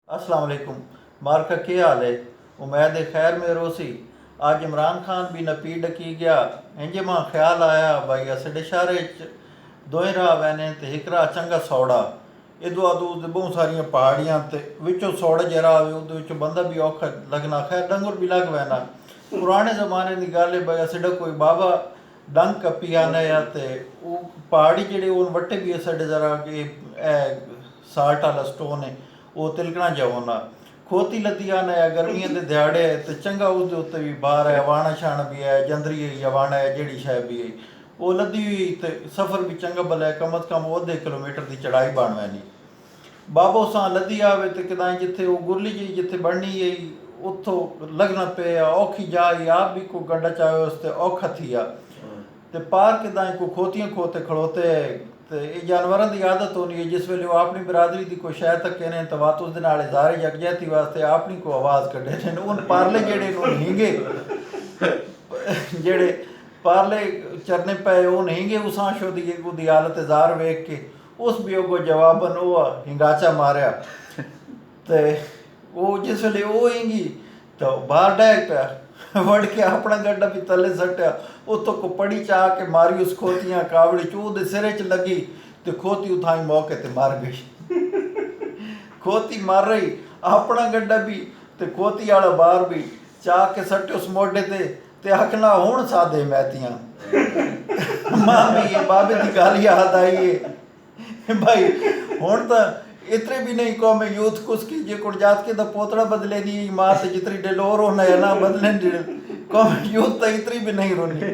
अस्सलाम वालेकुम। मार्का क्या हाल है? उम्मीद है खैर में रोसी। आज इमरान खान भी नपी डकी गया। इंज मां ख्याल आया भाई असडे शहर दोए राह वैने ते एक राह चंगा सौड़ा इधो अदू बहुत सारिया पहाड़ियां ते विचों सौड़ा जरा आवे उहदे विचों बंदा भी औखा लगना, खैर डंगर भी लग वैना। पुराने ज़माने की गल है भाई असडे कोई बाबा डंग कपी आने या ते वो पहाड़ी जेह्ड़े हून वट्टे भी असडे जरा कि साल्ट आह्ला स्टोन है वो तिलकना जाओना खोती लद्दी आना है गर्मियों के दिहाड़े तो चंगा उसके उत्ते भी बाहर है वाणा शाण भी है जंदरी है या वाणा है जेड़ी शह भी है वो लद्दी हुई तो सफ़र भी चंगा भला है, कम अज़ कम अद्धे किलोमीटर की चढ़ाई बन वैनी। बाबो सां लद्दी आवे तो कदां जिथे वो गुरली जी जिथे बननी है उतो लगना पे औखी जाई आप भी को गड्ढा चाहे उसते औखा थी आ ते पार कदां को खोतियां खोते खड़ोते तो ये जानवरों की आदत होनी है जिस वेले वो अपनी बरादरी की कोई शह तक ने तो बात उस जारे यकजहती वास्ते अपनी को आवाज़ कढ़े ने उन पारले जेड़े हींगे जेड़े पारले चरने पे वो हींगे उस शो दी हालत जार वेख के उस भी अगो जवाबन वो हिंगाचा मारिया तो वो जिस वेले वो हिंगी तो बाहर डैग पाया वड़ के अपना गड्ढा भी थले सट्टिया उतो को पड़ी चाह के मारी उस खोतियां कावड़ी चूह सिरे च लगी तो खोती उठाई मौके ते मर गई खोती मर रही अपना गड्ढा भी तो खोती वाला बाहर भी चाह के सट्टे उस मोढे ते आखना हुण सादे मैतियां मां भी ये बाबे की गल याद आई है भाई हुण तो इतने भी नहीं कौम यूथ कुछ की जे कुड़ जात के दा पोतड़ा बदले दी मां ते जितनी डेलोर होना है ना बदले कौम यूथ तो इतनी भी नहीं रोनी